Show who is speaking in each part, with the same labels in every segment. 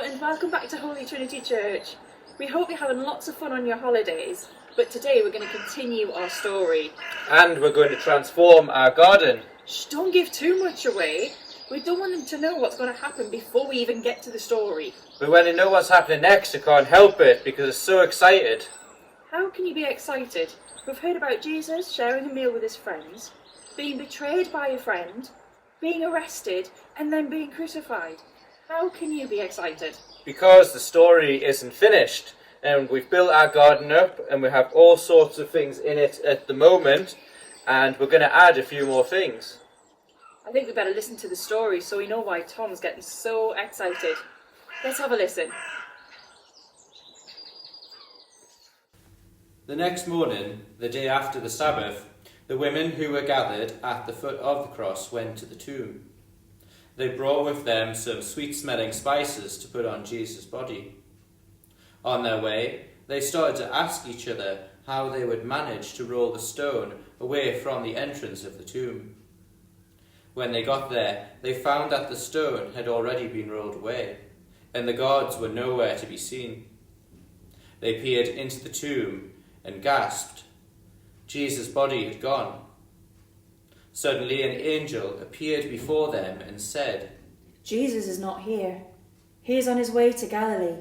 Speaker 1: and welcome back to Holy Trinity Church. We hope you're having lots of fun on your holidays, but today we're going to continue our story.
Speaker 2: And we're going to transform our garden.
Speaker 1: Shh, don't give too much away. We don't want them to know what's going to happen before we even get to the story.
Speaker 2: But when they know what's happening next, I can't help it because I'm so excited.
Speaker 1: How can you be excited? We've heard about Jesus sharing a meal with his friends, being betrayed by a friend, being arrested, and then being crucified. How can you be excited?
Speaker 2: Because the story isn't finished, and we've built our garden up, and we have all sorts of things in it at the moment, and we're going to add a few more things.
Speaker 1: I think we better listen to the story so we know why Tom's getting so excited. Let's have a listen.
Speaker 2: The next morning, the day after the Sabbath, the women who were gathered at the foot of the cross went to the tomb. They brought with them some sweet-smelling spices to put on Jesus' body. On their way, they started to ask each other how they would manage to roll the stone away from the entrance of the tomb. When they got there, they found that the stone had already been rolled away, and the guards were nowhere to be seen. They peered into the tomb and gasped. Jesus' body had gone. Suddenly an angel appeared before them and said,
Speaker 3: Jesus is not here. He is on his way to Galilee.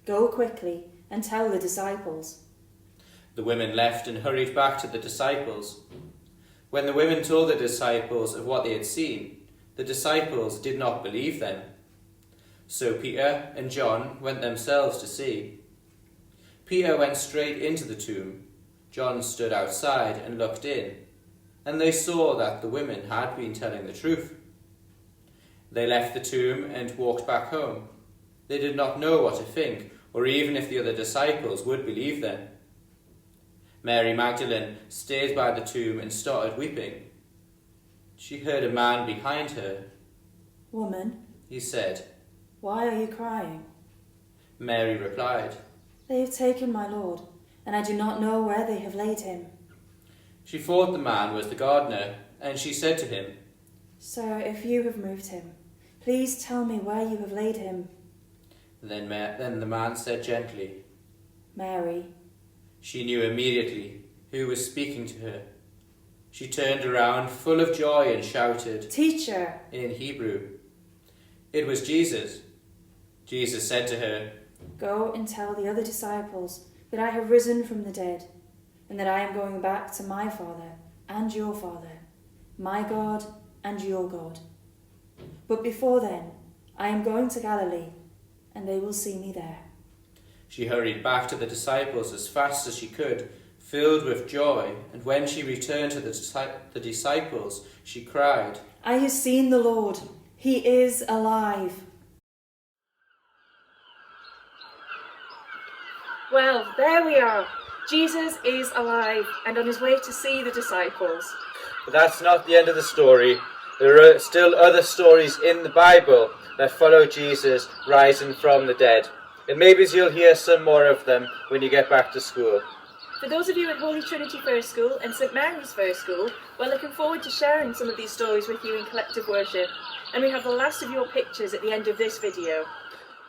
Speaker 3: Go quickly and tell the disciples.
Speaker 2: The women left and hurried back to the disciples. When the women told the disciples of what they had seen, the disciples did not believe them. So Peter and John went themselves to see. Peter went straight into the tomb. John stood outside and looked in, and they saw that the women had been telling the truth. They left the tomb and walked back home. They did not know what to think, or even if the other disciples would believe them. Mary Magdalene stayed by the tomb and started weeping. She heard a man behind her.
Speaker 3: Woman,
Speaker 2: he said,
Speaker 3: why are you crying?
Speaker 2: Mary replied,
Speaker 3: They have taken my Lord, and I do not know where they have laid him.
Speaker 2: She thought the man was the gardener, and she said to him,
Speaker 3: Sir, if you have moved him, please tell me where you have laid him.
Speaker 2: Then the man said gently,
Speaker 3: Mary.
Speaker 2: She knew immediately who was speaking to her. She turned around full of joy and shouted,
Speaker 3: Teacher!
Speaker 2: in Hebrew. It was Jesus. Jesus said to her,
Speaker 3: Go and tell the other disciples that I have risen from the dead, and that I am going back to my Father and your Father, my God and your God. But before then, I am going to Galilee, and they will see me there.
Speaker 2: She hurried back to the disciples as fast as she could, filled with joy, and when she returned to the disciples, she cried,
Speaker 3: I have seen the Lord. He is alive.
Speaker 1: Well, there we are. Jesus is alive and on his way to see the disciples.
Speaker 2: But that's not the end of the story. There are still other stories in the Bible that follow Jesus rising from the dead. And maybe you'll hear some more of them when you get back to school.
Speaker 1: For those of you at Holy Trinity First School and St Mary's First School, we're looking forward to sharing some of these stories with you in collective worship. And we have the last of your pictures at the end of this video.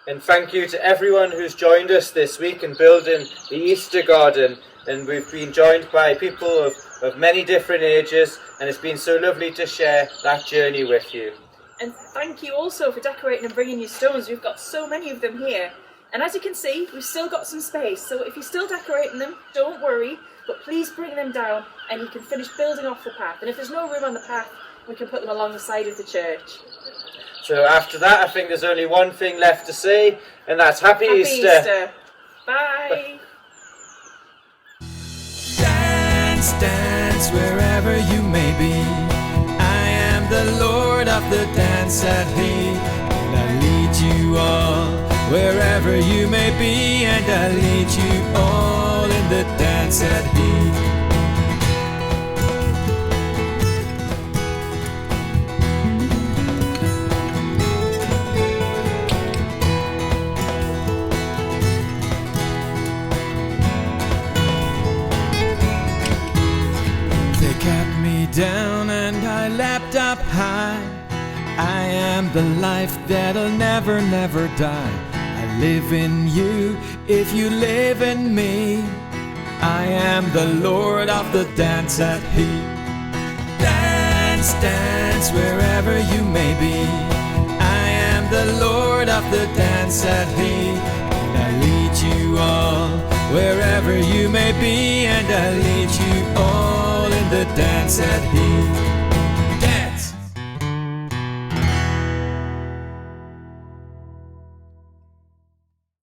Speaker 2: And thank you to everyone who's joined us this week in building the Easter garden. And we've been joined by people of many different ages, and it's been so lovely to share that journey with you.
Speaker 1: And thank you also for decorating and bringing your stones. We've got so many of them here. And as you can see, we've still got some space, so if you're still decorating them, don't worry, but please bring them down and you can finish building off the path. And if there's no room on the path, we can put them along the side of the church.
Speaker 2: So after that, I think there's only one thing left to say, and that's Happy Easter.
Speaker 1: Easter. Bye.
Speaker 4: Dance, dance, wherever you may be. I am the Lord of the dance at thee, and I lead you all. Wherever you may be, and I lead you all in the dance at thee. They got me down and I leapt up high. I am the life that'll never, never die. I live in you if you live in me. I am the Lord of the dance at He. Dance, dance wherever you may be. I am the Lord of the dance at He. And I lead you all wherever you may be. And I lead you all in the dance at He.